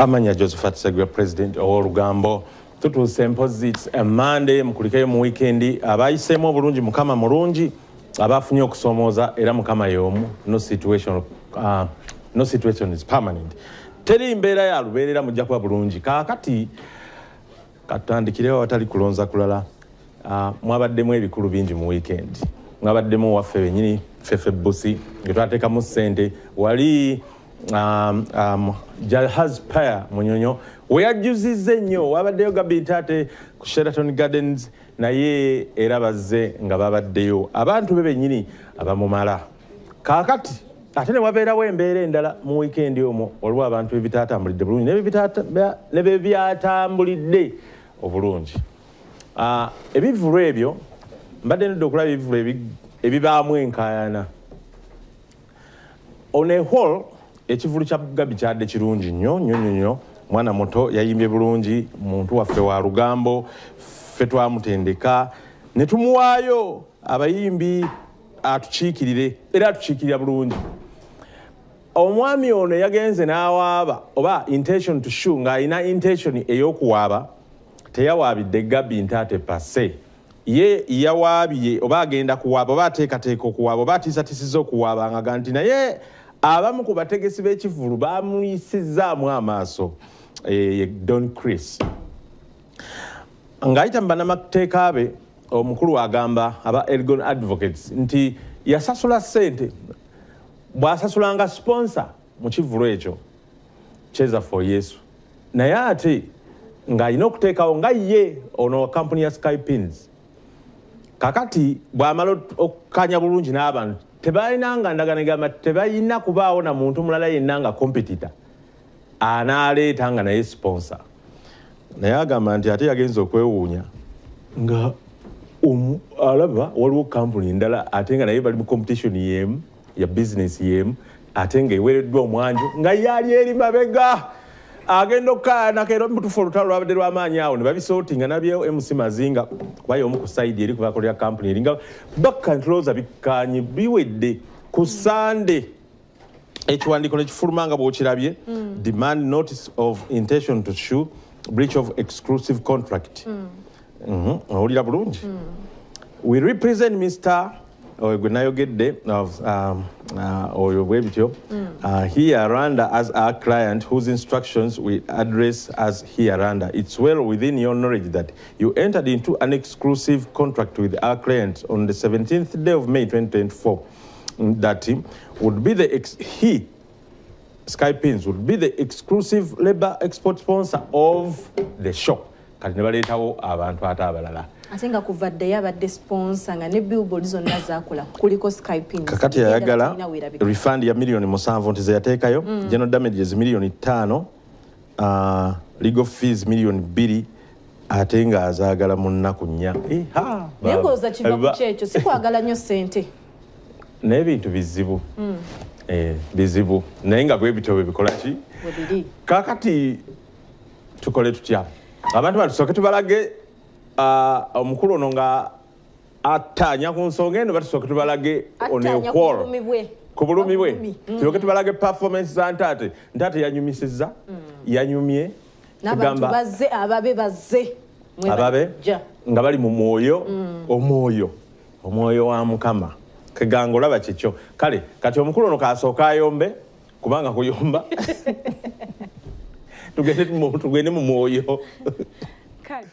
Amanya Josephat Segwa, President Olugambo. Tutuuse mpozi it's a Monday mukulikeyo mu weekend abayisemu obulungi mukama mulungi abafunye okusomooza era mukama y'omu no situation is permanent. Teri mbeera ya lubeerera mujja kuba bulungi. Kaakati katandikirewo awatali kulonza kulala mwabaddemu ebikulu bingi mu weekend. Mwabaddemu waffe wennyini Fefe Busi nge twateekamu ssente wali Jalhaz Paya Munyonyo weyajjuzizza ennyo wabaddeyo Gabi Ntate ku Sheraton Gardens naye era bazze nga babaddeyo abantu be bennyini abamumala. Kaakati ate ne wabeerawo embeera endala mu weekend omwo olwo abantu ebitaatambulidde bulungi ne bebyatambulidde obulungi. Ebivulu ebyo mbadde nedda okulaba ebivulu ebibaamu enkaayana. On a whole ekivulu kya Gabi kyadde kirungi nnyo mwana muto yayimbye bulungi muntu waffe wa Lugambo ffe twamutendeka ne tumuwaayo abayimbi atukiikirire era atukiikirira bulungi. Omwami ono yagenze n'awaaba oba intention to show ng'alina intention ey'okuwaaba teyawaabidde Gabi Ntate pase ye yawaabye oba agenda kuwaaba oba ateekateeka okuwaaba oba atiisatiisizza okuwaaba nga nti naye abamu ku bategesi b'ekivulu baamuyisizzaamu amaaso Don Chris ng'ayita mu bannamateeka be omukulu agamba aba Elgon Advocates nti yasasula ssente bw'asasulanga sponsor mu kivulu ekyo Cheza for Yesu naye ate ng'alina okuteekawo nga ye ono kampuni ya Skypins kakati bw'amala okukanya bulungi n'abantu tebalinanga ndagano egamba tebalina kubaawo na muntu mulala yenna nga competitor anaaleeta nga naye sponsor naye agamba nti ate yagenza okwewuunya nga alaba waliwo kampuni ndala ate nga naye bali mu competition yemu ya business yemu ate nga eweereddwa omwanju nga yali eri mabega agenda okukayanako era mutufu olutalo lwabadde lw'amaanyi awo ne babisootinga nabyewo MC Mazinga kubayo omu ku sayidi eri kubakolera kampuni eringa bakantrolza bikkaanyi biwedde ku Sande ekiwandiiko ne kifuluma nga bw'okirabye demand notice of intention to sue breach of exclusive contract. Owulira bulungi. We represent Mr. Gwenayogedde of oyo bwebityo Hyaranda as our client whose instructions we address as Hyaranda. It's well within your knowledge that you entered into an exclusive contract with our client on the 17th day of May 2024 that would be Skypins would be the exclusive labor export sponsor of the show. Kati ne baleetawo abantu ate abalala. Ate nga kuvaddeyo abadde sponsor nga ne billboard zonna zaakola kuliko Skypins. Kakati yayagala refund ya milioni 7 nti ze yateekayo, general damages milioni 5, legal fees milioni 2 ate nga azaagala mu nnaku 4. Naye ng'oza kiva ku kyekyo si kwagala nnyo ssente. Naye bintu bizibu. Bizibu. Naye nga bwe bityo bikola ki? Kakati tukole tutya. Abantu batusooke tubalage omukulu ono nga ataanya ku nsonga eno batusooke tubalage oneokwolo ku bulumi bwe tulyoke tubalage performance za Ntate. Ntate yanyumisizza yanyumye n'abantu bazze ababe bazze ababe nga bali mu mwoyo omwoyo wa Mukama keganga olaba kikyo kale kati omukulu ono kasooka ayombe kubanga kuyomba tugende mu mwoyo kale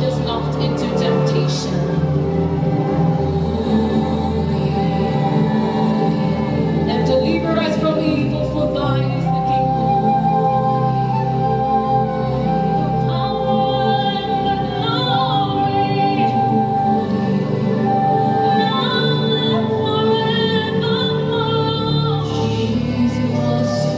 Just not And deliver us from evil, for thine is the kingdom, the power, and the glory, now and forevermore. Jesus, you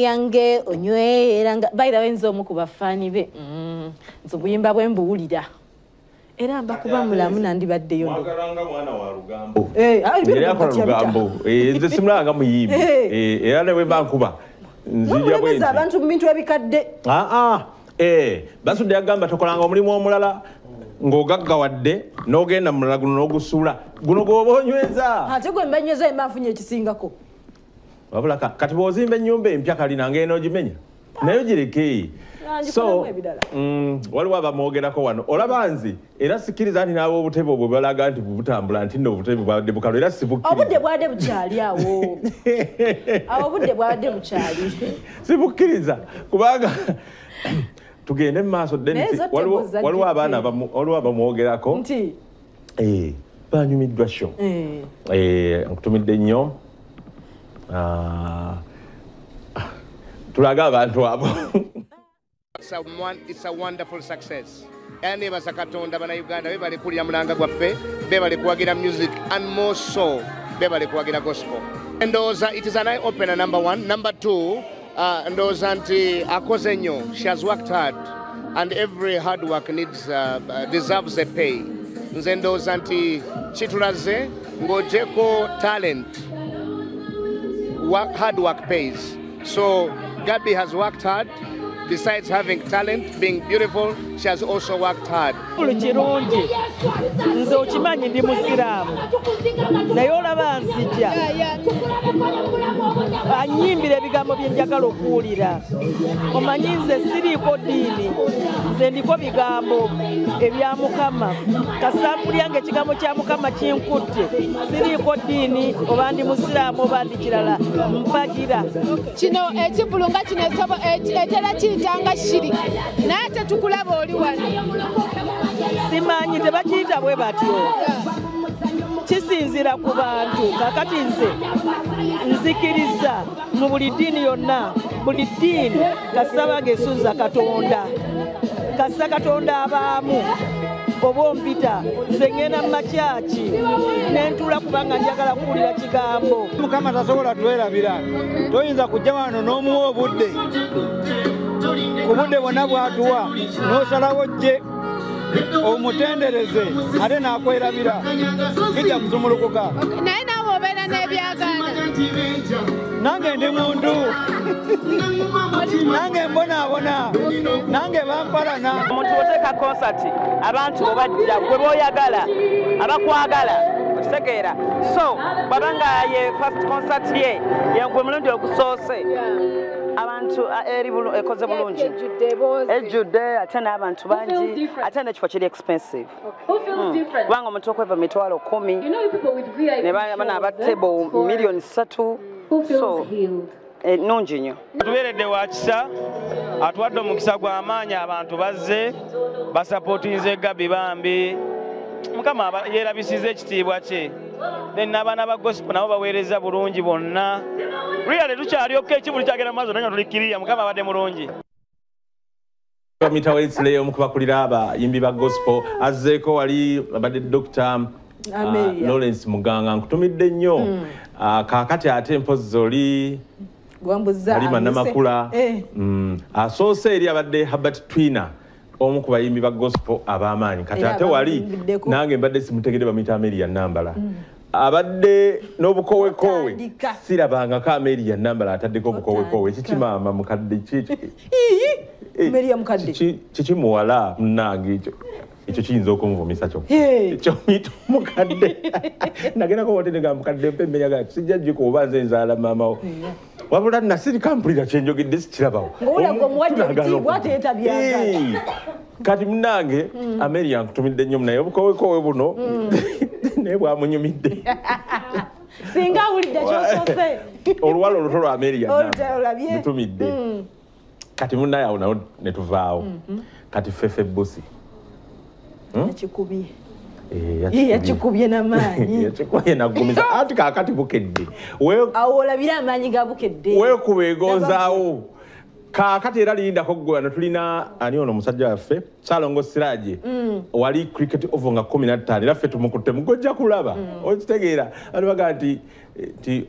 yange onywera by the way nzo omu ku bafaani be nzo buyimba bwe mbuwulira era mbakuba mulamu nandibaddeyo mwagalanga mwana wa Lugambo Lugambo nze simulanga muyimbi era ne bwe bankuba nzija bwe abantu mu bintu ebikadde basudde yagamba tokolanga omulimu omulala ng'ogaggawadde n'ogenda mu mulala guno n'ogusula guno gw'oba onyweza ate gwe mbanyweza embafunye ekisingako wabula kati bw'ozimba ennyumba empya kalina ngenda ogimenya naye ogireke so waliwo abamwogerako wano olaba nze era sikkiriza nti n'ab'obutebe obwo balaga nti bubutambula nti nno obutebe bwadde bukalo era sibukkiriza obudde bwadde bukyali awo obudde bwadde bukyali sibukkiriza kubanga tugende mu maaso waliwo abaana abamwogerako nti banyumiddwa sho nkutumidde nnyo tulaga abantu abo. It's a wonderful success. And they was a Katonda bana Uganda be bali kulya mulanga gwaffe be bali kuwagira music and more so be bali kuwagira gospel. And those it is an eye opener, number one. Number two, and those anti akoze nnyo. She has worked hard and every hard work deserves a pay. Nze those anti chitulaze ngojeko talent. Hard work pays. So Gabby has worked hard. Besides having talent, being beautiful, she has also worked hard. Kirungi nze okimanyi ndi musiraamu naye olaba nzija anyimbira ebigambo bye njagala okuwulira. Omanyi nze siriiko ddiini, nze ndiko bigambo ebya Mukama. Kasampulyange ekigambo kya Mukama kinkutte, siriiko ddiini oba ndi musiraamu oba ndi kirala, mpagira. Kino ekibulunga kino etera kiyitanga shiriki naye tetukulaba oli wano. Simanyi tebakiyita bwe batyo. Kisinzira ku bantu. Kakati nze nzikiriza mu buli ddiini yonna, buli ddiini kasaba gesunza Katonda. Kasa Katonda abaamu oba ompita nze ngenda mu makyaki n'entula kubanga njagala kuwulira kigambo. Mukama tasobola twerabira. Toyinza kujja wano n'omuwa obudde. Ku budde bwonna bw'atuwa n'osalawo jje omutendereze ate n'akwerabira kijja kuzumulukuka. Naye naawe obeera n'ebyagaana. Nange ndi muntu. Nange mbonaabona. Nange bampalana. Omuntu oteeka konsati abantu obajja gwe b'oyagala abakwagala okitegeera. So bwabanga ye first concert ye gwe mulundi ogusoose abantu ekoze bulungi ejjudde ate n'abantu bangi ate n'ekifo kiri expensive. Kubanga omuntu okweva mitwalo 10 ne bana aba table million 3 so nungi nnyo. Tubeeredde wa kisa atuwadde omukisa gw'amaanyi abantu bazze basapootinze Gabby bambi. Mukama yeerabisiza ekitiibwa kye. Then n'abaana ba gospel nabo baweereza bulungi bonna. Really tukyalyoka ekibuli kyagenda mu maaso naye tulikkirira Mukama abadde mulungi. Mitawalitsi leyo mukubakulira abayimbi ba gospel azzeeko wali abadde Dr. Lawrence Muganga nkutumidde nnyo. Kaakati ate empozi oli Halima Namakula. Asoose eri abadde Herbert Twina omu ku bayimbi ba gospel ab'amaanyi. Kati ate wali nange mbadde simutegedde bamuyita Amelia Nambala. Abadde n'obukowekowe sirabangako Amelia Nambala ataddeko obukowekowe. Kiki maama mukadde kiki? Amelia mukadde. Kiki muwala munnange ekyo kiyinza okunvumisa kyo. Ekyo muyita mukadde. Nagendako wotende nga mukadde mpembenyaga sijja jjiko oba nze nzaala maamawo. Wabula nasirika mpulira kyenjogedde sikirabawo. Ng'olagwa muwadde ekitiibwa ate yeetabyagala. Kati munnange Amelia nkutumidde nnyo naye obukowekowe buno naye bwamunyumidde. Singa awulidde ky'osoose. Oluwala oluto lwa Amelia olabye mutumidde. Kati munnaye awo nawo ne tuvaawo. Kati Fefe Busi yakikubye. Yakikubye n'amaanyi. Yakikubye n'aggumiza. Ati kaakati bukedde. Awo olabira amaanyi ga bukedde. Weekuba egonzaawo. Kaakati era lindako ggwe wano tulina ani ono omusajja waffe Salongo Siraje wali cricket over nga 15 era ffe tumukutte mugojja kulaba okitegeera ali baga nti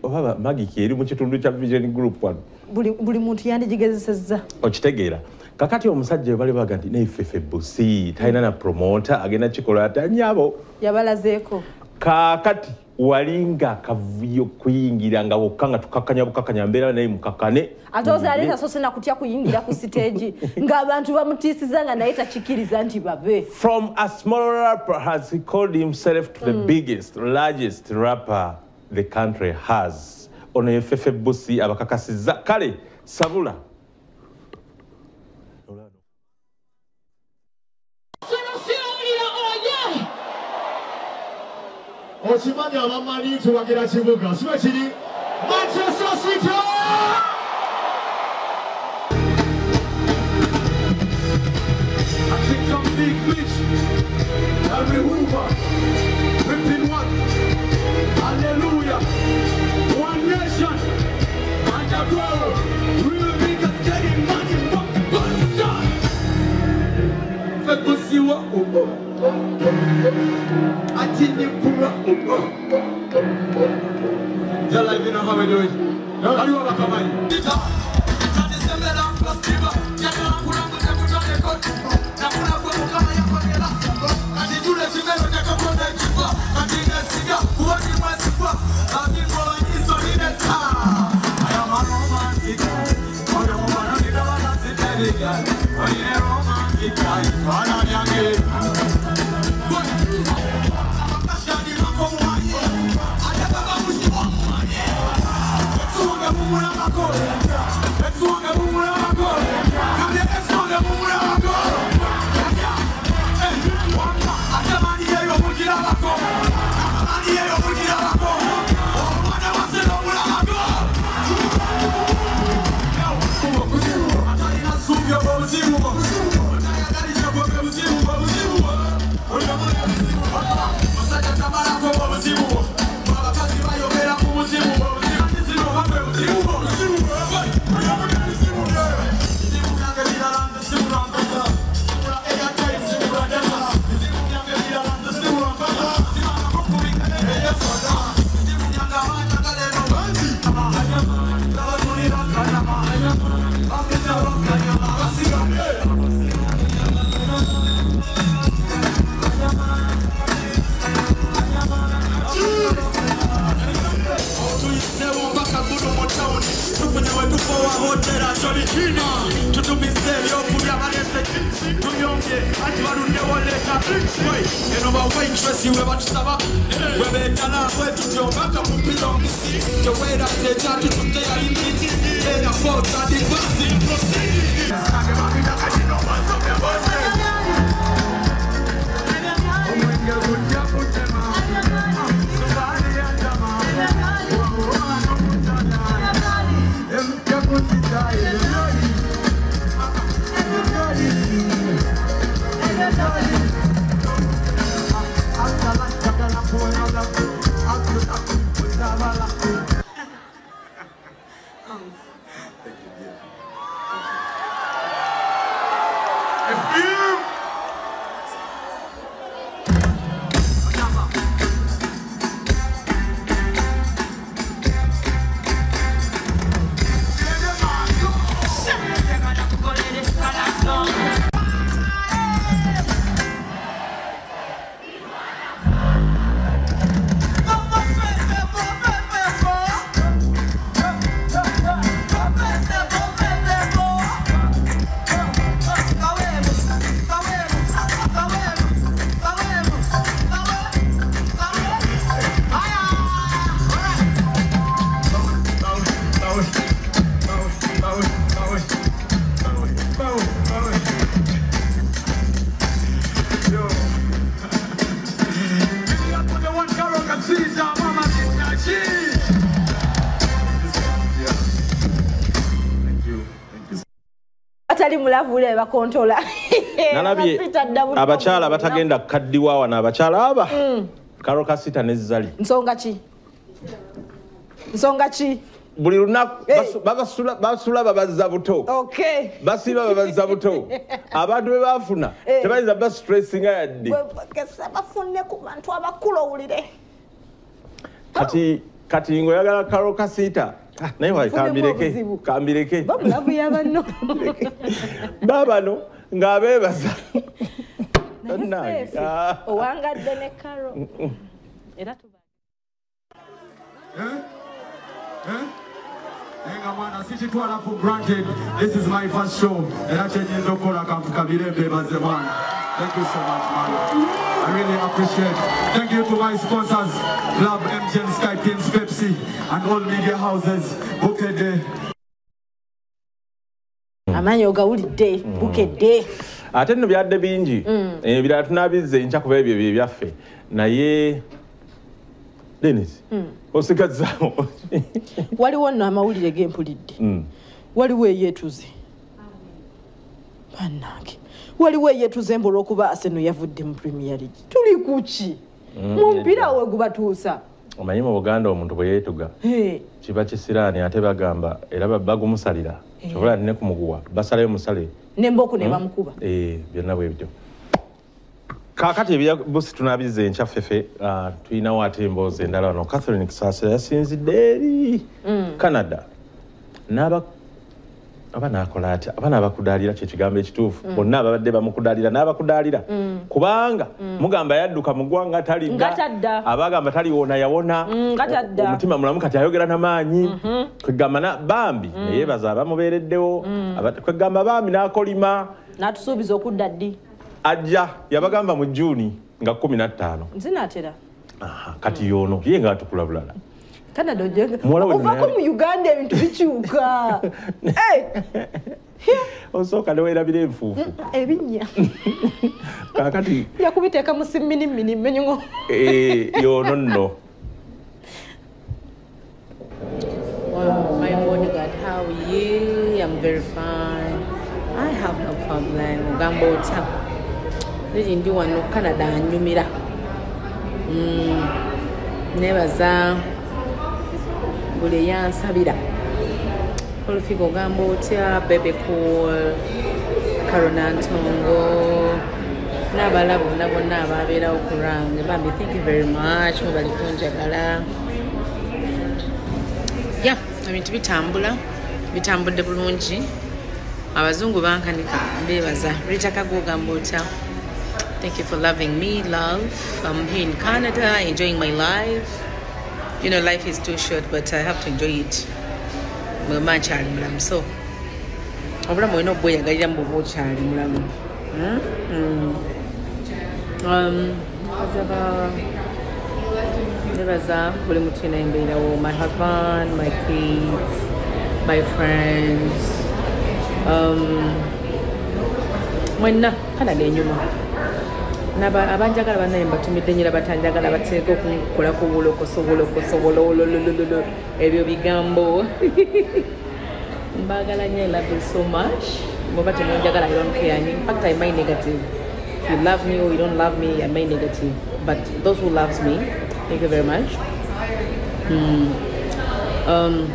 oba magiki eri mu kitundu kya Vision Group wano buli muntu yandigezesezza okitegeera. Kakati omusajja bali baga nti Fefe Busi talina na promoter agenda kikola atanyabo yabalazeeko. Kakati walinga kavuyo kuyingira nga wokanga tukakanya mbeera naye mukakane atoza aleta sose na kutya kuyingira ku stage nga abantu bamutisiza nga naye takikiriza nti babe. From a small rapper has he called himself to the biggest largest rapper the country has. Ono Fefe Busi abakakasiza kale sabula. Osimanya abamanyi tuwagira kibuga sibe kiri Manchester City. I think I'm big bitch. Every Hoover, whipping one. Hallelujah. One nation. Just like you know how we do it. How do you want to come in? Mulavule bakontola. Nalabye abakyala batagenda kukaddiwa wana abakyala aba. Carol Kasita ne Zali. Nsonga ki? Buli lunaku basula babazza buto. Okay. Basiba babazza buto. Abantu be bafuna tebayinza ba stressinga yadde. Kesa bafunne ku bantu abakulu owulire. Kati ngoyagala Carol Kasita. Naye wayi kambireke. Babulavu yabanno. Babano ng'abeebaza. Owangadde ne Carol. Era tuba. For granted, this is my first show. And thank you so much, man. I really appreciate it. Thank you to my sponsors, Club MGM, Sky Kings, Pepsi, and all media houses. Bukedde. Amanyi ogawulidde Bukedde. Ate nno byadde bingi. Ebirala tunabizze enkya kuba ebyo bye byaffe. Naye Dennis. Osigazzaamo. Waliwo nno amawulire g'empulidde. Waliwo eyeetuze. Bannange. Waliwo eyeetuze mbu olw'okuba Arsenal yavudde mu Premier League. Tuli kuki? Mu mpira we gubatuusa. Omanyi mu Buganda omuntu bwe yeetuga. Kiba kisiraani ate bagamba era bagumusalira. Kyobola ne kumuguwa. Basalayo musale. N'emboko ne bamukuba. Byonna bwe bityo. Kakati ebyabusi tunabize enkyafefe tulinawo ate emboozi endala wano. Catherine Kisaasira yasinzidde eri Canada. Abanakola atya abana abakudaalira kyekigambo ekituufu bonna ababadde bamukudaalira n'abakudaalira kubanga mugamba yadduka mu ggwanga talidda abagamba taliwona yawona omutima mulamu kati ayogera n'amaanyi kwegamba bambi neyeebaza abamubeereddewo kwegamba bambi n'akolima n'atusuubiza okudda ddi ajja yabagamba mu Juni nga 15 nzinaatera kati yono ye nga atukula bulala Canada ovako mu Uganda ebintu bikyuka osooka neweerabira enfuufu ebinnya kakati yakubiteeka mu simminimini mmenyuŋo yono nno. My bodyguard, how are you? I'm very fine. I have no problem. Gambota. This is one Canada and Numira. Never za. Buleyan Sabida. Olufigo Gambota, Baby Cool, Caronan Tongo, Nabalabu, Nabonaba, Beda Okurang. Bambi, thank you very much. Mobile Punjagala. Yeah, I mean to be bitambudde bulungi. Abazungu bankanika mbebaza. Rita Kago Gambota. Thank you for loving me, love. I'm here in Canada, enjoying my life. You know, life is too short, but I have to enjoy it. Mama chali mulamu. So, obulamu olina obweyagalira mu bwoba okyali mulamu. Nebaza buli muntu yena embeerawo. My husband, my kids, my friends. Mwenna Canada enyuma. Abanjagala bannaye mbatumidde nyira batanjagala bateeka okukola ku bulokosobolokosobolo ebyo bigambo. Mbagala nnyo, I love you so much. Muba temunjagala, I don't care. In fact, I may negative. If you love me or you don't love me, I may negative. But those who loves me, thank you very much.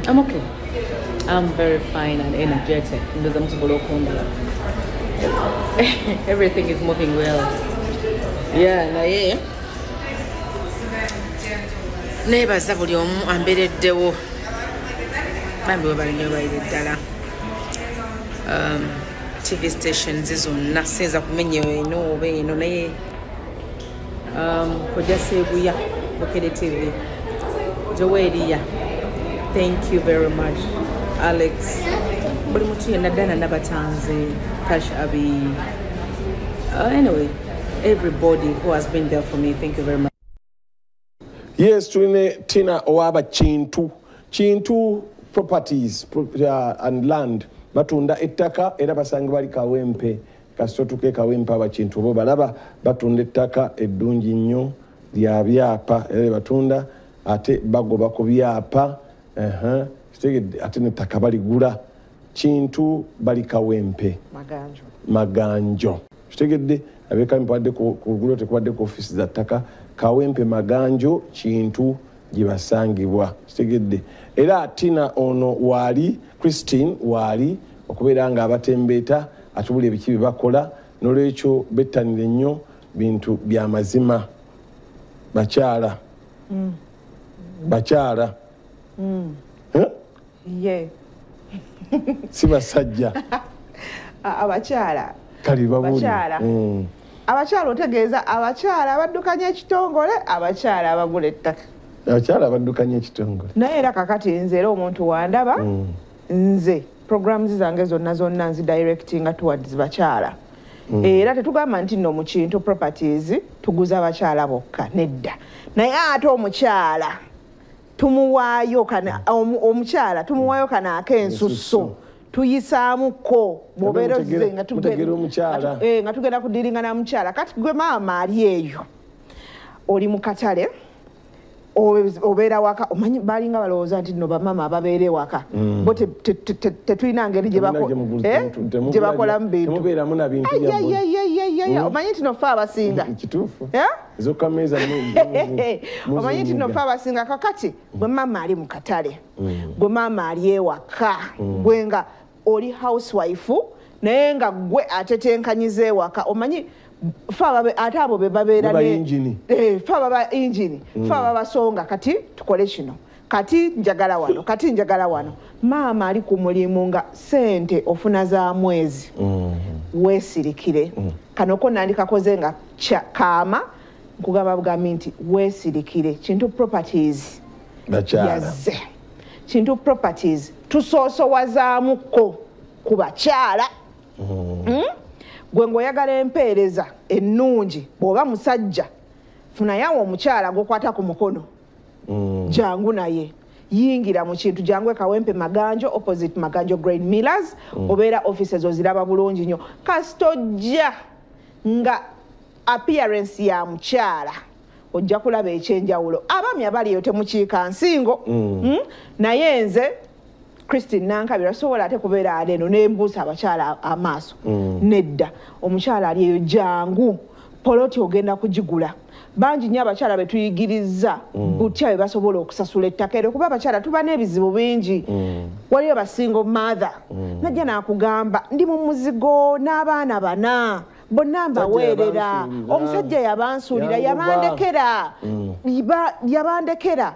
I'm okay. I'm very fine and energetic. Everything is moving well. Yeah, nebaza buli omu ambereddewo bambi we balinyo bayire ddala TV stations zonna sinza kumenya eno oba eno naye koja Sebuya Bukede TV Joeliya, thank you very much. Alex buli muntu yenna ddala nabatanze Tash Abi anyway, everybody who has been there for me, thank you very much. Yes, Tina Owaba Chintu properties and land batunda ettaka era basanga bali Kawempe kasotuke Kawempe abachintu bo balaba batunda ettaka eddungi nnyo lya byapa era batunda ate bagoba ku byapa ate nettaka baligula Chintu bali Kawempe Maganjo kitegedde abeka mpadde ku gulo tekwadde ku office za ttaka Kawempe Maganjo Chintu gibasangibwa kitegedde era Tina ono wali Christine wali okubeera nga abatembeeta atubula ebikibi bakola n'olwekyo bettanire nnyo bintu bya mazima bakyala si basajja abakyala kali babuli abakyala otegeeza abakyala abaddukanya ekitongole abakyala abagula ettaka abakyala abaddukanya ekitongole naye era kakati nze era omuntu wandaba nze programs zange zonna nzidirectinga towards bakyala era tetugamba nti nno mu Kintu properties tuguza abakyala bokka nedda naye ate omukyala tumuwaayo omukyala tumuwaayo kana ak'ensusso tuyisaamuko bw'obeera ozze nga tugenda kudiringa na mukyala kati gwe maama ali eyo oli mu katale obeera waka omanyi balinga balowooza nti nno bamaama ababeera ewaka bo tetulina ngeri gye bakolamu bintu omanyi nti nofe abasinga omanyi nti nofe abasinga kakati gwe maama ali mu katale gwe maama ali ewaka gwe nga oli housewife naye nga gwe atetenkanyiza ewaka omanyi ate abo be babeera ne fa baba engine fa baba songa kati tukole kino kati njagala wano maama ali ku mulimu nga sente ofuna za mwezi weesirikire kano ko nandi kakoze nga kaama nkugamba bugambi nti weesirikire Kintu Properties yaze Kintu Properties tusoosowazaamuko ku bakyala gwe ng'oyagala empeereza ennungi bw'oba musajja funayawo omukyala gwokwata ku mukono jangu naye yingira mu kintu jangu ekawempe Maganjo opposite Maganjo Grain Millers obeera offices oziraba bulungi nnyo kastojja nga appearance ya mukyala ojja kulaba ekyenjawulo abaami abaliyo temukiika nsingo naye nze Christine Nankabira sobola ate kubeera aleno nembuusa abakyala amaaso nedda omukyala ali eyo jangu poloti ogenda kugigula bangi nnyo abakyala betuyigiriza butya bwe basobola okusasula ettaka eryo kuba abakyala tuba n'ebizibu bingi waliyo basingo mother najja nakugamba ndi mu muzigo n'abaana bana bonna mbaweerera omusajja yabansuulira yabandekera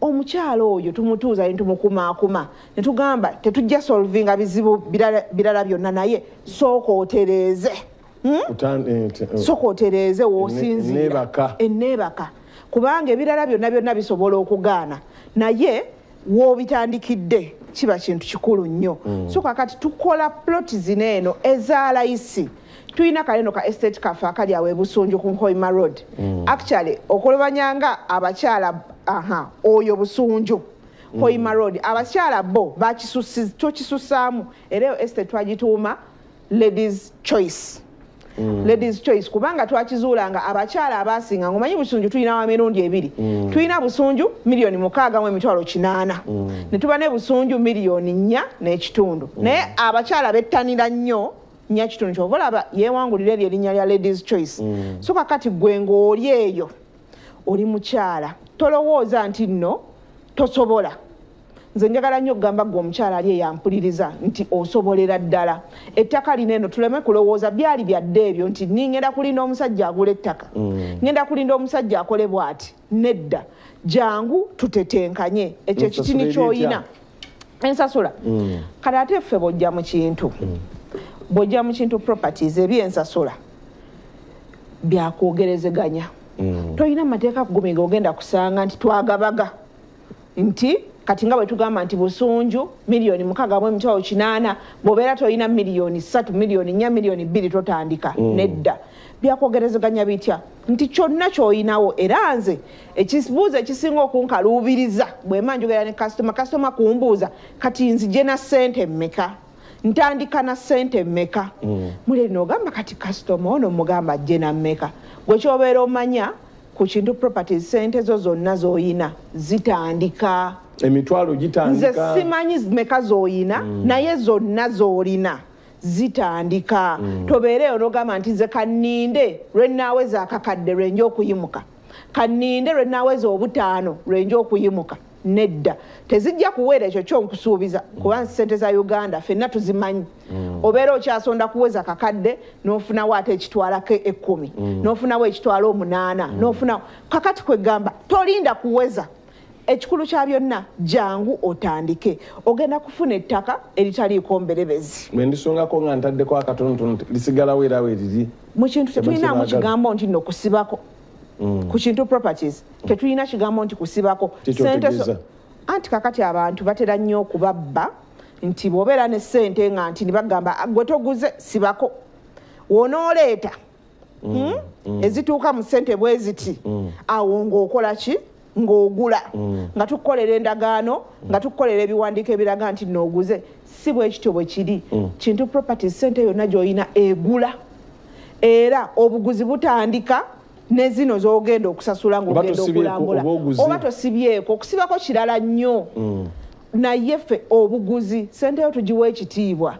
omukyalo oyo tumutuuza ne tumukumaakuma ne tugamba tetujja solvinga bizibu birala byonna naye sooka otereeze sooka otereeze w'osinziira enneebaka kubanga ebirala byonna bisobola okugaana naye w'obitandikidde kiba kintu kikulu nnyo so kakati tukola ploti zino eno eza layisi tuyina kaleno ka estate cafe akali awo Busunju ku Hoima Road actually okolobanyanga abakyala oyo Busunju Hoima Road abakyala bo tukisussaamu era estate twagituuma ladies choice kubanga twakizuulanga abakyala abasinga ngomanyi Busunju tulina wa mirundi ebiri tulina Busunju milioni 6.8 ne tuba ne Busunju milioni 4.5 naye abakyala bettanira nnyo nyakitundu kyovolaba yeewangulira eryo erinnya lya ladies choice so kakati gwe ng'oli eyo oli mukyala tolowooza nti nno tosobola nze njagala nnyo okugamba gwe omukyala ali eyampuliriza nti osobolera ddala ettaka lino eno tuleme kulowooza byali byadde ebyo nti ningenda kulinda omusajja agula ettaka ngenda kulinda omusajja akole bw'ati nedda jangu tutetenkanye ekyo kitini ky'oyina ensasula kale ate ffe bw'ojja mu kintu bw'ojja mu Kintu Properties ebyensasula byakwogerezeganya toyina mateeka kugumega ogenda kusanga nti twagabaga nti kati nga bwe tugamba nti Busunju milioni 6.8 bw'obeera toyina milioni 3 milioni 4 milioni 2 totandika nedda byakwogerezeganya bitya nti kyonna ky'oyinawo era nze ekibuuzo ekisinga okunkaluubiriza bwe mba njogera ne kasitoma kumbuuza kati nzije na ssente mmeka ntandika na ssente mmeka mule n'ogamba kati kasitoma ono mugamba ajje na mmeka gwe kyobeera omanya ku Kintu Properties ssente zo zonna z'oyina zitandika emitwalo gitandika nze simanyi mmeka z'oyina naye zonna z'olina zitandika tobeereyo n'ogamba nti nze kanninde lwe nnaaweza akakadde lwenja okuyimuka kanninde lwe nnaaweza obutaano lwenja okuyimuka nedda tezijja kuweera ekyo kyonkusuubiza kuba ssente za Uganda ffenna tuzimanyi obeera okyasonda kuweza kakadde n'ofunawo ate ekitwalako 10 n'ofunawo ekitwala 8 n'ofuna kakati kwegamba tolinda kuweza ekikulu kya byonna jangu otandike ogenda kufuna ettaka eritaliiko mberebezi mwendisongako nga ntaddeko akatonotono lisigalawo era weriri mu kintu tetulinamu kigambo nti nno kusibako ku Kintu Properties tetulina kigambo nti kusibako sente anti kakati abantu batera nnyo okubabba nti bw'obeera ne ssente nga nti nibagamba gwe toguze sibako wonooleeta ezituuka mu ssente bwe ziti awo ng'okola ki ng'ogula nga tukukolera endagaano nga tukukolera ebiwandiiko ebiraga nti nooguze si bwe kityo bwe kiri Kintu Properties ssente yonna gy'olina egula era obuguzi butandika ne zino z'ogenda okusasula ng'ogenda okulambula oba tosibyeko okusibako kirala nnyo naye ffe obuguzi ssente yo tugiwa ekitiibwa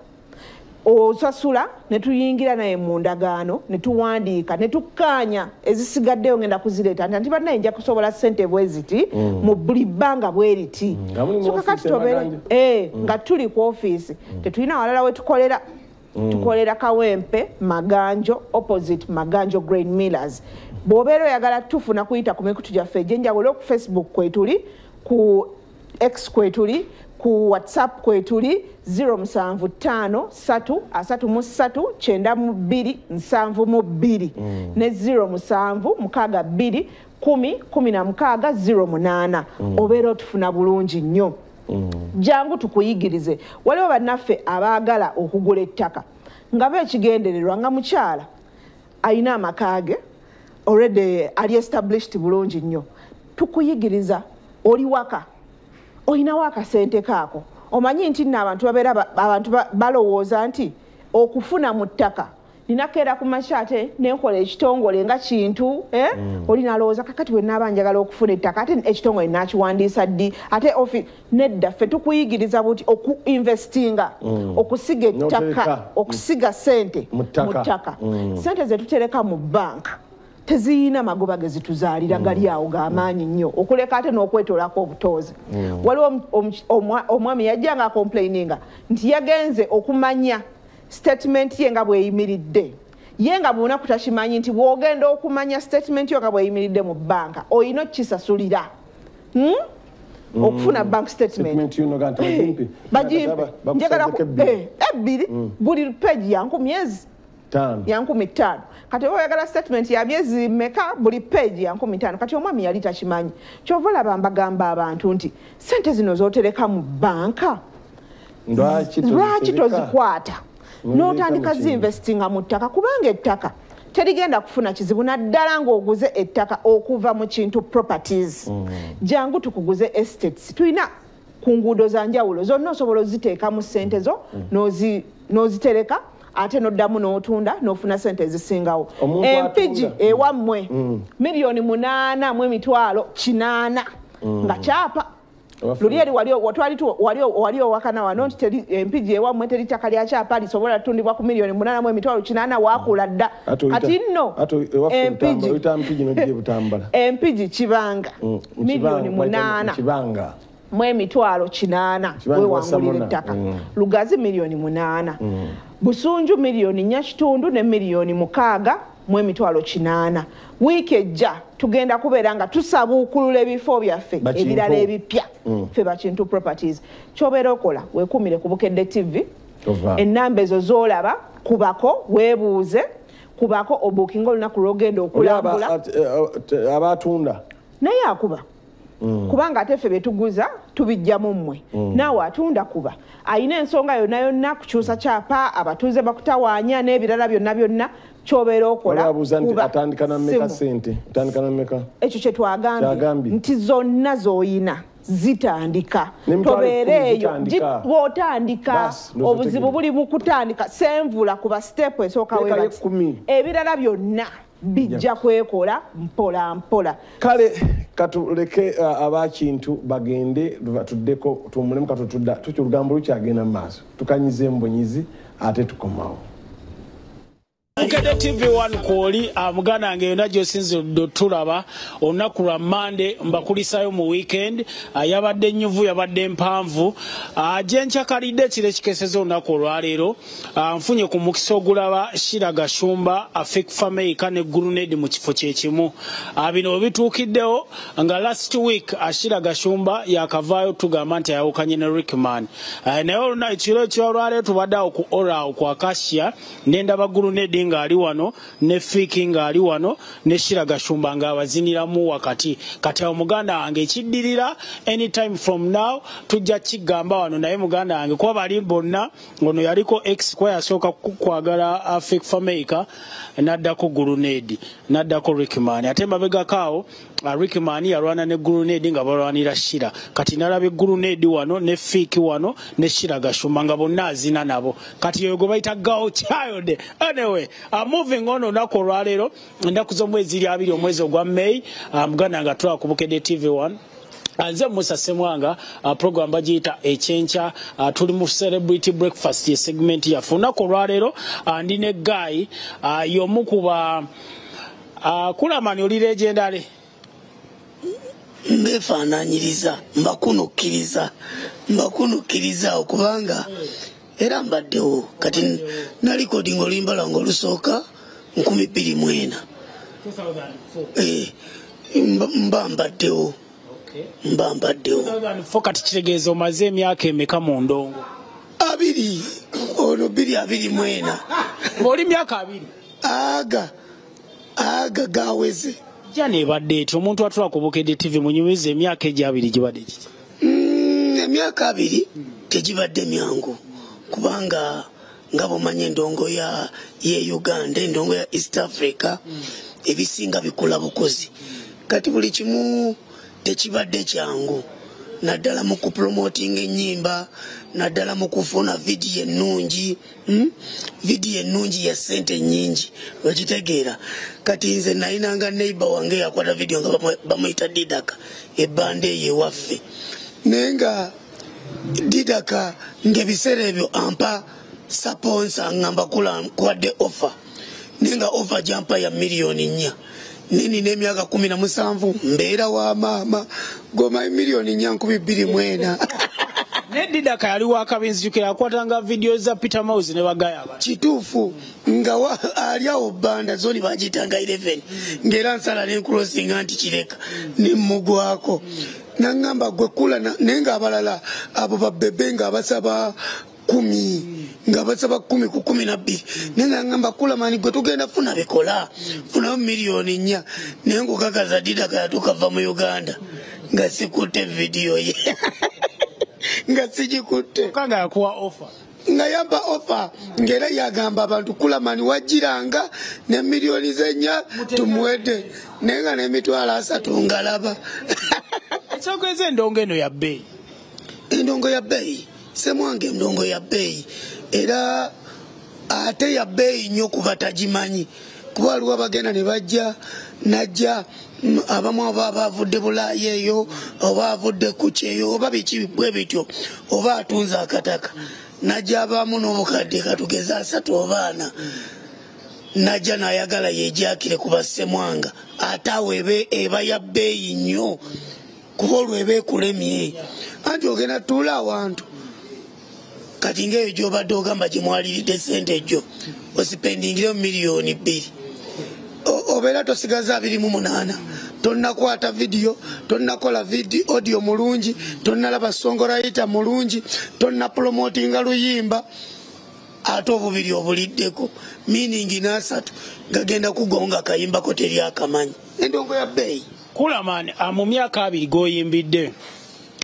osasula ne tuyingira naye mu ndagaano ne tuwandiika ne tukkaanya ezisigaddeyo ngenda kuzireeta nti bannaye nja kusobola ssente bwe ziti mu buli bbanga bwe riti so kakati tobeere nga tuli ku ofiisi tetulina walala we tukolera tukolera Kawempe Maganjo opposite Maganjo Grain Millers. Bw'obeera oyagala tufuna kuyita ku mikutu gyaffe egy'enjawulo ku Facebook kwetuli, ku X kwetuli, ku WhatsApp kwetuli 0753939292 ne 0762101608 obeera otufuna bulungi nnyo. Jangu tukuyigirize. Waliwo bannaffe abaagala okugula ettaka nga beekigendererwa nga mukyala ayina amakaage already ali established bulungi nnyo. Tukuyigiriza oli waka oyinawo akasente kaako. Omanyi nti abantu balowooza nti okufuna mu ttaka ninakeera ku makyate nenkola ekitongole nga kintu oli nalowooza kakati bwe naaba njagala okufuna ettaka ate ekitongole nakiwandiisa ddi ate nedda ffe tukuyigiriza buti okuinvestinga okusiga ettaka okusiga sente mu ttaka. Sente ze tutereka mu banka teziyina magoba gezituzaalira gali awo g'amaanyi nnyo okuleka ate n'okwetoolako obutoozi. Waliwo omwami yajja nga complaininga nti yagenze okumanya statement ye nga bweyimiridde. Ye nga bw'onaku takimanyi nti bw'ogenda okumanya statement yo nga bweyimiridde mu banka oyina okisasulira okufuna bank statement. Bagimpe njagala ebbiri buli page ya 5,000. Kati oyagala statement ya myezi meka buli page ya 5,000. Kati omwami yali takimanyi. Kyova olaba mbagamba abantu nti sente zino z'otereka mu banka lwaki tozikwata n'otandika zinvestinga mu ttaka kubanga ettaka terigenda kufuna kizibu naddala ng'oguze ettaka okuva mu Kintu Properties. Jangu tukuguze estates. Tulina ku nguudo za njawulo zonna osobola oziteeka mu ssente zo n'ozitereka ate noddamu n'otunda n'ofuna sente ezisingawo. Empigi ewammwe $8,880 nga kyapa. Lulieri wali owakana wano nti empigi ewammwe teri ttaka lya kyapa lisobola tutundibwa ku $8,880 waakula dda. Kati nno empigi kibanga $8,880 wewangulira ettaka. Lugazi $8,000,000. Busunju $1,400,000 ne $6,880. Wiiki ejja tugenda kubeera nga tusabuukulula ebifo byaffe ebirala ebipya ffe ba Kintu Properties. Ky'obeera okola weekumire ku Bukedde TV. Ennamba ezo z'olaba kubako weebuuze kubako obuukinga olunaku lw'ogenda okulambula abatunda naye akuba kubanga ate ffe betuguza tubijjamu mmwe naawe atunda kuba ayina ensonga yonna kukyusa kyapa abatuuze bakutawaanya n'ebirala byonna ky'obeera okola ekyo kye twagambye nti zonna z'oyina zitandika tobeereeyo bw'otandika obuzibu buli mu kutandika senvula kuba siteepu esooka webati ebirala byonna bijja kwekola mpola mpola. Kale katuleke abakintu bagende tuddeko tumulemu katutudda tukyolugambo lukyagenda mu maaso tukanyize embonyizi ate tukomawo. Bukedde TV1 kwoli muganda wange yonna gy'osinze tulaba olunaku lwa Monday mbakulisayo mu weekend yabadde nnyuvu yabadde mpanvu gye nkyakalidde ekiro ekikeseza olunaku olwaleero nfunye ku mukisa ogulaba Shira Gashumba Fake Fameka ne Gurunedi mu kifo kyekimu bino bituukiddewo nga last week Shira Gashumba yakavaayo tugamba nti ayawukanye ne Rickman naye ekiro ekyolwaleero tubaddeawo ku Oral ku Acacia nendaba Gurunedi nga ali wano ne Fiki nga ali wano ne Shira Gashumba nga abaziniramu wakati kati omuganda wange ekiddirira anytime from now tujja kigamba wano naye muganda wange kuba bali bonna ono yaliko ex kwa yasooka kwagala Fake Fameka naddako Gurunedi naddako Rickman ate mabega kaawo Rickman yalwana ne Gurunedi nga balwanira Shira kati nalabe Gurunedi wano ne Fiki wano ne Shira Gashumba nga bonna azina nabo kati yogo bayita Gao Child. Anyway, moving on olunaku olwaleero ennaku z'omwezi 2 omwezi ogwa May muganda nga tulaba ku Bukedde TV1 nze Musa Semwanga program bagiyita ekyenkya tuli mu celebrity breakfast ye segment yaffe olunaku olwaleero ndi ne Guy y'omu kuba kulamani oli legendary mbefaananyiriza mbakunukkiriza okubanga era mbaddewo kati nalikodinga oluyimba lwange olusooka 2024 mba mbaddewo kati kitegeeza omaze emyaka emeka mu ndongo 2 ono 224 ng'oli myaka 2 aga gaweze jana ebadde etyo omuntu atula ku Bukedde TV munyumiza emyaka egyo 2 gibadde kiti emyaka 2 tegibadde myangu kubanga nga bw'omanyi endongo ya Uganda endongo ya East Africa ebisinga bikula bukozi kati buli kimu tekibadde kyangu naddala mu kupromotinga ennyimba naddala mu kufuna vidiyo ennungi vidiyo ennungi ya ssente nnyingi okitegeera kati nze nayinanga neighbor wange yakwata vidiyo nga bamuyita Didaka ebbanda eyo ewaffe naye nga Didaka ng'ebiseera ebyo ampa saponsa ngamba kuwadde offer naye nga offer gyampa ya $4,000,000 nini n'emyaka 17 mbeera wa maama goma $4,224 ne Didaka yali wakabinzijukira akwatanga video za Peter Mouse ne bagaya abantu kituufu nga ali awo bbanda zoni bagitanga 11 ng'era nsala n'encrosinga nti kireka nemmugwako nangamba gwe kula naye ng'abalala abo babebe nga basaba 10 nga basaba 10 ku 12 nenga ngamba kula mani gwe tugenda funa bikola funa $4,000,000 naye ngukakaza Didaka yatukava mu Uganda nga sikutte video ye nga sijikutte kanga yakuwa offer nga yamba offer ngera yagamba abantu kula mani wajiranga ne $4,000,000 zenya tumuwedde nenga n'emitwalo 3 ngalaba ekyokweza endongo eno ya bbeeyi endongo ya bbeeyi semwange endongo ya bbeeyi era ate ya bbeeyi nnyo kuba tagimanyi kuba waliwo abagenda ne bajja najja abamu aba bavudde Bulaaya eyo oba avudde ku kyeyo oba biki bwe bityo oba atunze akataka najja abamu n'obukadde katugeza 3 oba 4 najja n'ayagala yejakire kuba semwanga ate awo eba ya bbeeyi nnyo kuba olwo eba ekulemye anti ogenda tuula awantu kati ng'eyo gy'obadde ogamba gye mwaliridde ssente egyo osipendingireyo $2,000,000 obeera tosigaza 28 tonnakwata vidiyo tonnakola audio mulungi tonnalaba songorayita mulungi tonnapromotinga luyimba ate obubiri obuliddeko meaning 3 gagenda kugonga kayimbako teri akamanyi endongo ya bbeeyi kulamani mu myaka 2 goyimbidde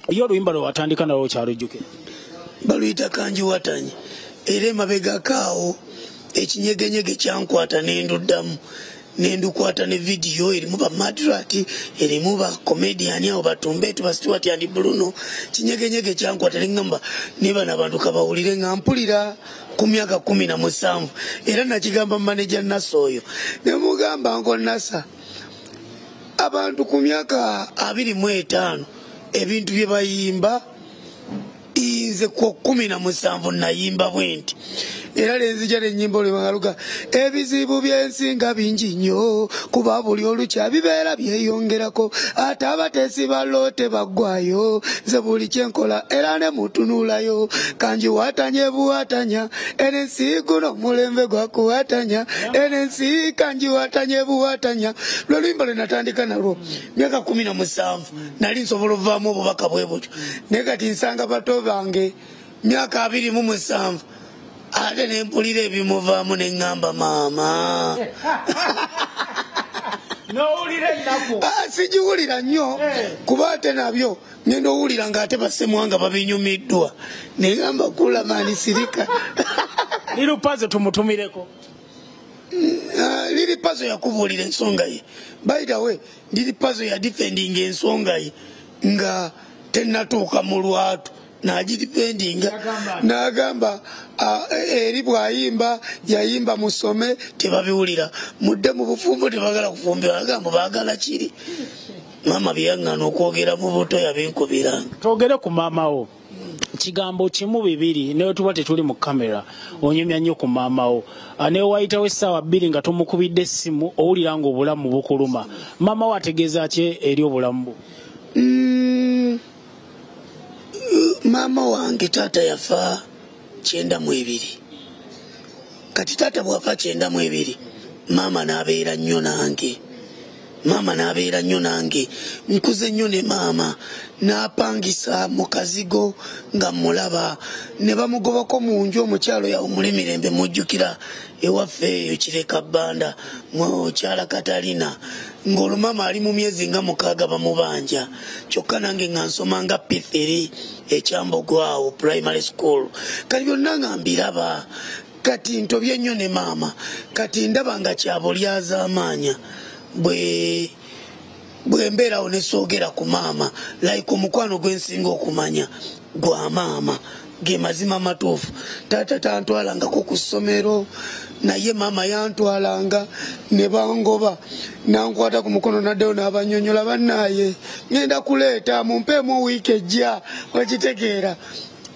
yo oluyimba lwe watandika nalwo kyalujjukira baluyita kanjiwatanye era emabegakaawo ekinyegenyege kyankwata nenduddamu nendukwata ne vidiyo erimu ba Madrati erimu ba comedian awo batumbetu ba Stuart and Bruno kinyegenyege kyankwata nengamba niba nabantu kabawulire ngampulira ku myaka 17 era nakigamba manager Nasoyo nemugamba ngo Nasa abantu ku myaka 25 ebintu bye bayimba inze ku 17 nayimba bwenti era lenzija n'ennyimba olwebangaluka ebizibu by'ensinga bingi nnyo kuba buli olukya bibeera byeyongerako ate abateesi baloote baggwayo nze buli kyenkola era ne mutunuulayo kanjiwatanya ebuwatanya enensi guno omulembe gwakuwatanya enensi kanjiwatanya ebuwatanya lwe luyimba lwe natandika nalwo myaka 17 nali nsobola ovaamu obubaka bwe butyo naye kati nsanga bato bange myaka 27 ate nempulira ebimuvaamu neŋŋamba maama sigiwulira nnyo kuba ate nabyo ngenda owulira ng'ate basemwanga babinyumiddwa neŋŋamba kulamani sirika lirupazo tumutumireko liri pazo yakubuulira ensonga ye by the way liri pazo ya defending ensonga ye nga tennatuuka mu lwatu nagidipendinga nagamba eri bwayimba yayimba musome tebabiwulira mudde mu bufumbo tebagala kufumbira agamba bagala kiri mama byaŋŋana okwogera mu buto yabinkubiranga twogere ku maamawo kigambo kimu bibiri naye tuba tetuli mu kamera onyumya nnyo ku maamawo naye wayitawo essaawa 2 nga tomukubidde essimu owulira nga obulamu bukuluma maamawo ategeeza ki eri obulamu bwo mama wange taata yafa 92 kati taata bwafa 92 mama n'abeera nnyo nange nkuze nnyo ne maama n'apangisa mu kazigo nga mulaba ne bamugobako mu nju omukyalo yawumula emirembe mujjukira ewaffe eyo Kireka Bbanda mukyala Katalina ng'olumama ali mu myezi nga 6 bamubanja kyokka nange nga nsoma nga P3 ekyambogo awo primary school kali byonna nga mbiraba kati ntobye nnyo ne maama kati ndaba nga kyabulyaza amaanya bwe mbeerawo ne soogera ku maama like omukwano gwensinga okumanya gwa maama ge mazima matuufu taata tantwalangako ku ssomero naye maama yantwalanga ne bangoba nankwata ku mukono naddeyo n'abanyonyola bannaaye ngenda kuleeta mumpeemu wiiki ejja wakitegeera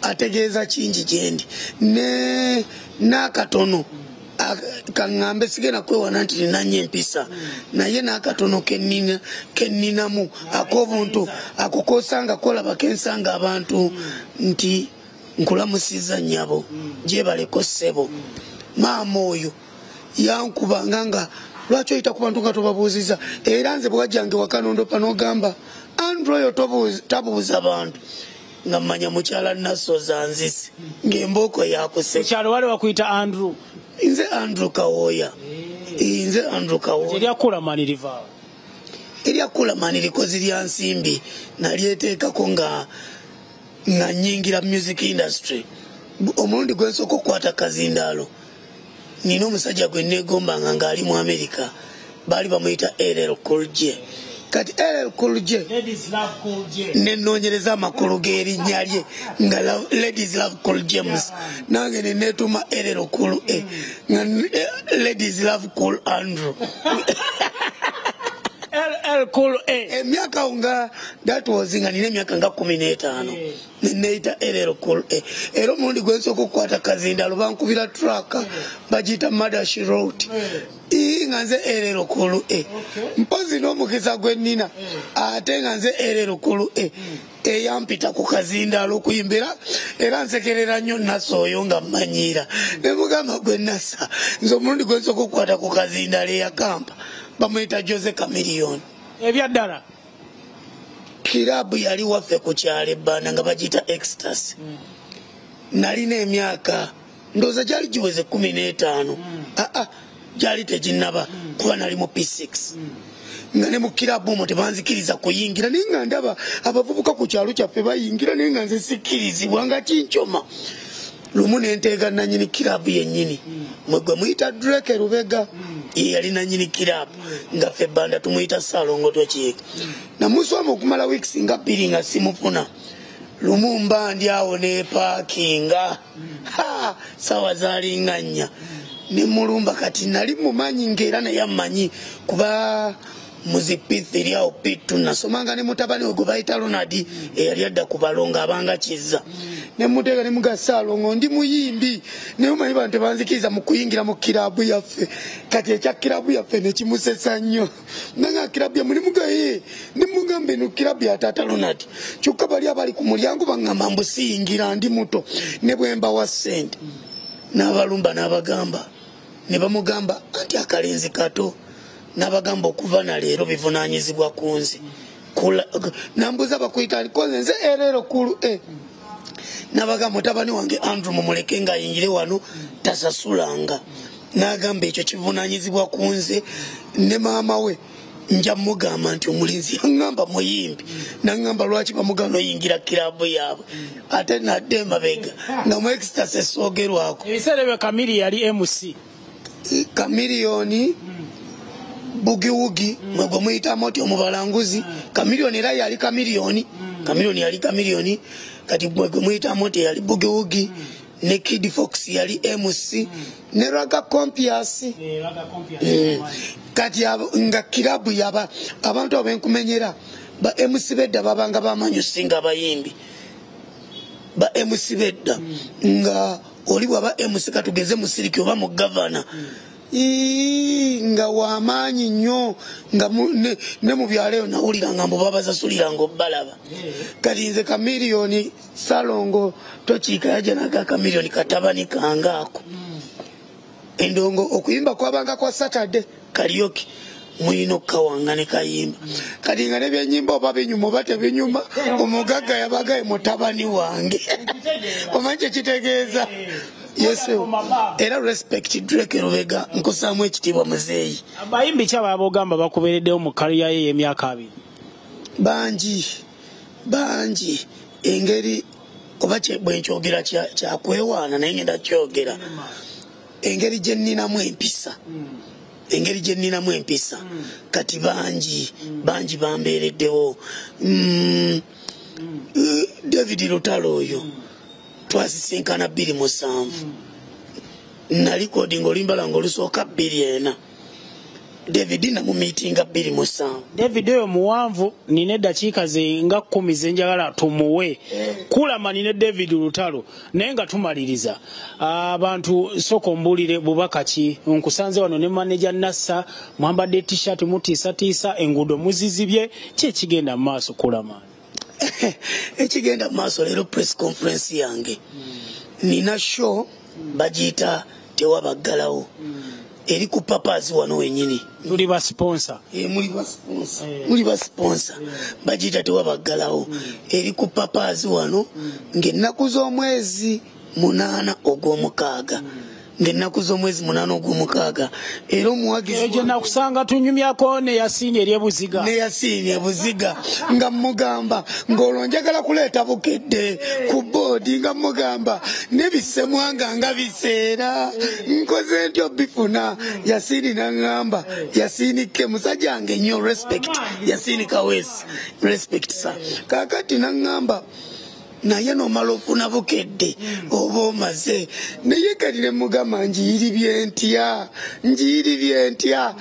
ategeeza kingi gyendi n'akatono kaŋŋambe sigenda kwewana nti ninanye empisa naye n'akatono kenninamu ak'obuntu akukosanga kolaba kensanga abantu nti nkulamusiza nnyabo gyebaleko ssebo maama oyo yankubanga nga lwaki oyita ku bantu nga tobabuuziza era nze bwewajjange wakanondopa n'ogamba Andrew oyo tabuuza bantu nga mmanya mukyala Nasoza nzisi ng'embooko yakuse mukyalo wali wakuyita Andrew nze Andrew Kawoya nze Andrew Kawoya eryakula mani likozi lya nsimbi nalyeteekako nga nyingira music industry omulundi gwensooka okukwata Kazindaalo nina omusajja gwe neegombanga ng'ali mu America baali bamuyita LL Cool J kati LL Cool J nenoonyereza amakulu g'erinnya lye nga Ladies Love Cool James nange neneetuma LL Cool A nga Ladies Love Cool Andrew LL Cool A emyaka nga that was nga nina emyaka nga 15 neneeyita LL Cool A era omulundi gwensooka okukwata Kazindaalo bankubira track bagiyita Madash Road nga nze LL Cool A mpozi n'omukisa gwe nnina ate nga nze LL Cool A eyampita ku Kazindaalo okuyimbira era nsekerera nnyo Naso oyo nga mmanyiira ne mugamba gwe Nasa nze omulundi gwensooka okukwata ku Kazindaalo eyakampa bamuyita Jose Chameleone ebyaddala kirabu yali waffe ku kyalo Ebbanda nga bagiyita Ecstasy nalina emyaka ndowooza gyali giweze 15 gyali teginnaba kuba nali mu P6 nga ne mu kirabu omwo tebanzikiriza kuyingira naye nga ndaba abavubuka ku kyalo kyaffe bayingira naye nga nze sikkirizibwa nga kinkyoma lumu nenteega nanyini kirabu yennyini mwegwe muyita Drake Lubega ye yali nanyini kirabu nga ffe Ebbanda tumuyita Salongo Tokiika namusoma okumala weeks nga 2 nga simufuna lumu mba ndi awo neepaakinga sawa zaalinganya ne mulumba kati nali mumanyi ng'era naye ammanyi kuba muzipi3 awo P2 nasomanga ne mutabani we gwe bayita Ronald eyali adda ku balongo abanga Kizza ne muteeka ne muga Salongo ndi muyimbi naye omanyi bantu tebanzikiriza mu kuyingira mu kirabu yaffe kati ekya kirabu yaffe ne kimusesa nnyo nanga kirabu yamu ne mugaye ne mugambe no kirabu ya taata Ronald kyokka bali abali ku mulyango baŋŋamba mbu siyingira ndi muto ne bwe mbawa ssente n'abalumba n'abagamba ne bamugamba anti akalenzi kato n'abagamba okuva na leero bivunaanyizibwa ku nze nambuza bakuyita koze nze LL Cool A n'abagamba mutabani wange Andrew mumuleke ng'ayingire wano tasasulanga n'agamba ekyo kivunaanyizibwa ku nze ne maama we nja mugamba nti omulinzi yaŋŋamba muyimbi naŋŋamba lwaki bamugamba oyingira kirabu yaabwe ate nadde emabega nga mu Ecstasy esoogerwako ebiseera ebyo Kamili yali MC Chameleone Bugiwugi mwegwe muyitamu oti omubalanguzi Chameleone era yali Chameleone yali Chameleone kati mwegwe muyitamu oti yali Bugiwugi ne Kid Fox yali MC ne Raga Compias kati nga kirabu yaba abantu abenkumenyera ba MC bedda babanga bamanyi singa abayimbi ba MC bedda nga oli bwaba MC katugeze mu siriki oba mu governor nga wamaanyi nnyo nga ne mu byalo eyo nawulira nga mbu babasasuliranga obbalaba kati nze kamiliyoni Salongo tokiika yaja naga kamiliyoni katabani kangaako endongo okuyimba kwabanga kwa Saturday karaoke mulina okukawanga ne kayimba kati nga nebyenyimba oba binyuma oba tebinyuma omugagga yabagaye mutabani wange omanyi kyekitegeeza yes era respect Drake Lubega nkusaamu ekitiibwa muzeeyi abayimbi ki ababogamba bakubeereddewo mu kaliya ye y'emyaka 2 bangi engeri oba bwenkyogera kyakwewaana naye ngenda kyogera engeri gye nninamu empisa kati bangi bambeereddewo David Lutalo oyo twasisinkana 2007 nalikodi ng'olimbala ng'olusooka 2 David namu meetinga 2007 David oyo muwanvu nina eddakiika ze nga 10 zenjagala tumuwe kulama nina David Lutalo naye nga tumaliriza abantu soko mbulire bubaka ki nkusanze wano ne manager Nassa mwambadde t-shirt mutiisatiisa enguudo muzizibye ki ekigenda mu maaso kulama ekigenda mu maaso leero press conference yange nina show bagiyita tewabaggalawo eri ku papazi wano wenyini muli ba sponsor muli ba sponsor bagiyita tewabaggalawo eri ku papazi wano ng'ennaku z'omwezi 8 ogw'omukaaga ng'ennaku z'omwezi 8 ogw'omukaaga era omuwagizi gye nakusanga tunyumyako ne yasiinye ebuziga nga mugamba ng'olwo njagala kuleeta bukedde ku boodi nga mugamba nebisemwanga nga biseera nkoze ntyo bifuna Yasiini n'angamba Yasiini ke musajja wange nnyo respect Yasiini Kaweesi respect sa kaakati n'angamba naye nomala ofuna bukedde oba omaze naye kati ne mugamba njiyiribye ntya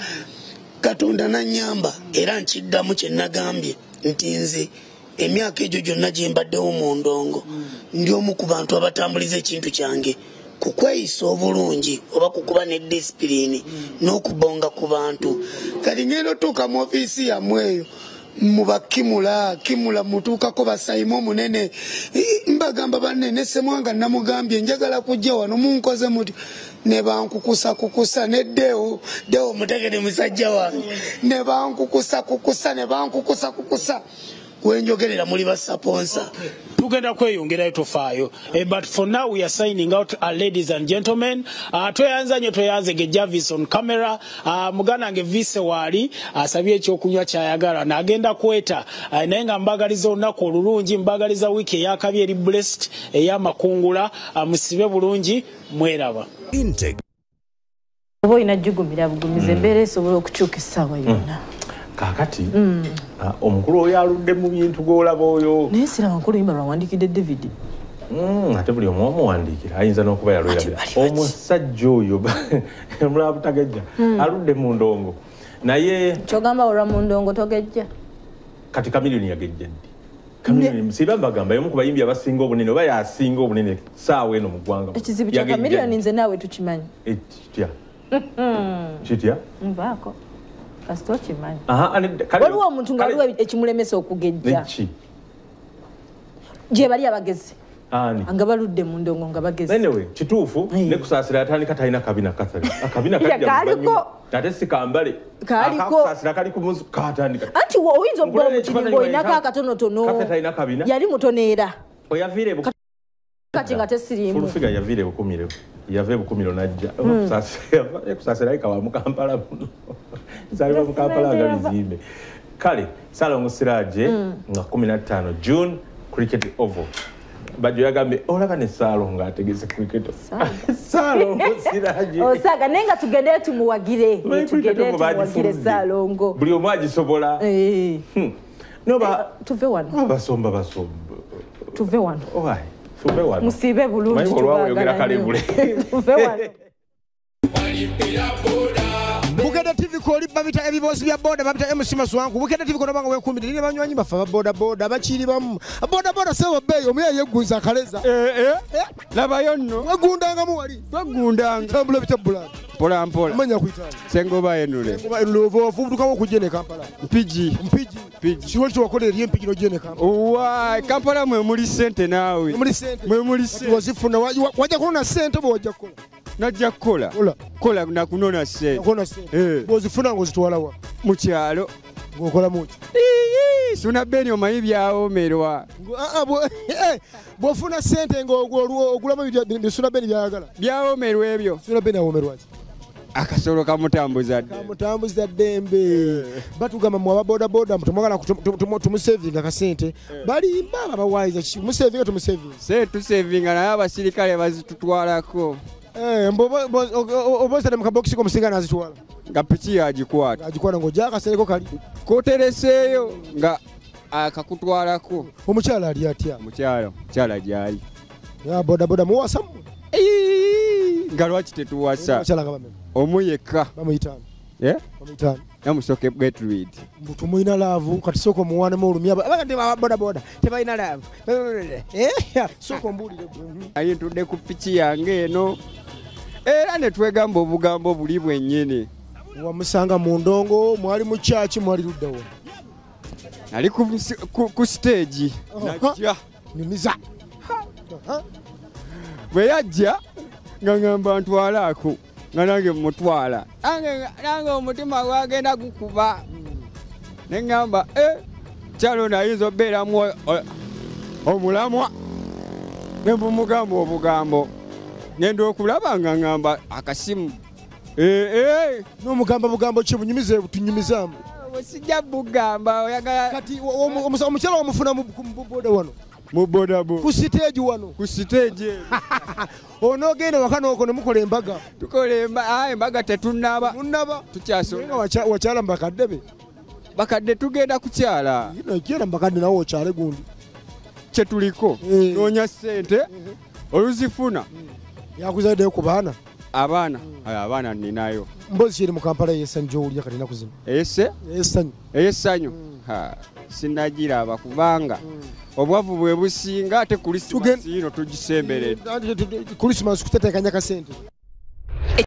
Katonda nanyamba era nkiddamu kye nagambye nti nze emyaka egyo gyonna gye mbaddewo mu ndongo ndi omu ku bantu abatambuliza ekintu kyange kukweyisa obulungi oba kukuba ne disipulini n'okubonga ku bantu kati ngenda otuuka mu ofiisi yammwe eyo mubakimula mutuukako basayimo munene mbagamba banne ne Semwanga namugambye njagala kujja wano munkoze muti ne bankukusa ne Deo mutegere musajja wange ne bankukusa wenjogerera muli ba sponsor tugenda kweyongerayo tofaayo but for now we are signing out ladies and gentlemen tweyanze Jarvis on camera muganange vise wali asabye ekyokunywa kyayagala n'agenda kweta naye nga mbagaliza olunaku olulungi mbagaliza wiiki eyakabye eri blessed ey'amakungula musibe bulungi mweraba oba olina jjugumira bugumiza embeera esobola okukyuka essaawa yonna kakati omukulu oyo aludde mu bintu g'olaba oyo naye siraba nkulu yimba lwawandikidde David ate buli omu omuwandiikira ayinza n'okuba yalwerabira omusajja oyo mulaba butagejja aludde mu ndongo naye kyogamba olwa mu ndongo togejja kati kamiliyoni yagejja ddi siba mbagamba y'omu ku bayimbi abasinga obunene oba yasinga obunene saawa eno mu ggwanga ekizibu kya kamiliyoni nze naawe tukimanyi kitya nvaako kasita okimanyi waliwo omuntu nga waliwo ekimulemesa okugejja gye bali abagezi nga baludde mu ndongo nga bagezi anyway kituufu ne kusaasira atandika talina kabina akabina kaliko ate si kambale akakusaasira kali ku muzu katandika anti oyinza obba omukirimu oyinako akatonotono yali mutono era oyaviire kati nga tesirimu fulufiga yaviire bukumire yave bukumiro najja kusaasira ayika wa mukampala muno zaliwa mukampala nga bizimbe kale Salongo Sirage nga 15 June cricket oval Bajo yagambye olaba ne Salongo ategese cricket Salongo Sirage osaga nenga tugende tumuwagire Salongo buli omu agisobola noba tuve wano basomba tuve wano tuve wano musibe bulungi tubagala tuve wano Bugenda TV ko libba bita ebibosi bya boda babita MC Maswangu Bugenda TV ko nabanga wekumbi ne banywanyi bafa boda bakiri bamu boda sewa beyo omuya yegunza kaleza laba yonno wagundanga mu wali wagundanga tambula bitabula Mpola mpola. Manya kuitana. Sengoba enule. Sengoba enule ovubutukawo okujene Kampala. Mpigi. Mpigi. Kiwa kyowakolera empigi nojene Kampala. Uwa Kampala mwe muli sente naawe. Mwe muli sente. Wazifuna wajja kuona sente bo wajja kukola. Najja kukola. Kola na kunona sente. Kunona sente. Bozifuna ngozitwala wa. Mu kyalo. Ngokola muki. Suna beni omanyi byawomerwa. Bwofuna sente ng'ogulamu bisuna beni byayagala. Byawomerwa ebyo. Suna beni awomerwa ki? Akasolo kamutambuza ddembe. Kamutambuza ddembe. Batugamba mu ababodaboda tumwagala tumusevinga akasente. Balimba abawayiza tumusevinga tumusevinga. Tusevinga naye abasirikale bazitutwalako. Obozere mu kabokisi k'omusinga n'azitwala. Nga piki yagikwata. Agikwata ng'ojja akasereko kali. Kotereseeyo nga akakutwalako. Omukyala ali atya? Mukyala gyali. Ya bodaboda muwasa mmwe? Nga lwaki tetuwasa? Omu yekka. Bamuyitaani. Bamuyitaani. Namusoke Gertrude. Tumuyina laavu kati sooka omuwaanemu olumya abagandi bodaboda tebalina laavu. Sooka ombuulire. Ayintudde ku piki yange eno. Era ne twegamba obugambo buli bwennyini. Wamusanga mu ndongo mwali mu kyaki mwali luddawo? Nali ku stage. Najja. Nyumiza. Bwe yajja nga ngamba ntwalaako nga nange mutwala. Nange omutima gwagenda gukuba. Ne ngamba kyalo nayinza obeeramu omulamwa. Ne mumugamba obugambo. Ngenda okulaba nga ngamba akasimu. N'omugamba bugambo ki bunyumize tunyumizaamu? Sijja bugamba oyagala. Kati omukyala wamufuna mu boda wano? Mu bodabo. Ku siteegi wano? Ku siteegi. Onoogenda waka n'oko ne mukola embaga? Tukola embaga tetunnaba. Munnaba? Tukyasoma. Wakyala mu bakadde be? Bakadde tugenda kukyala. Kyera mu bakadde nawe okyale gundi. Kye tuliko. Noonya ssente oluzifuna. Yakuzaddeyo ku baana? Abaana ninayo. Mbozi kiri mu Kampala y'essanyu gy'owulira kati ennaku zino? Ey'essanyu. Sinnagiraba kubanga obwavu bwe businga ate Kulisimasi ino tugisemberedde. Kulisimasi kuteteekanya kasente.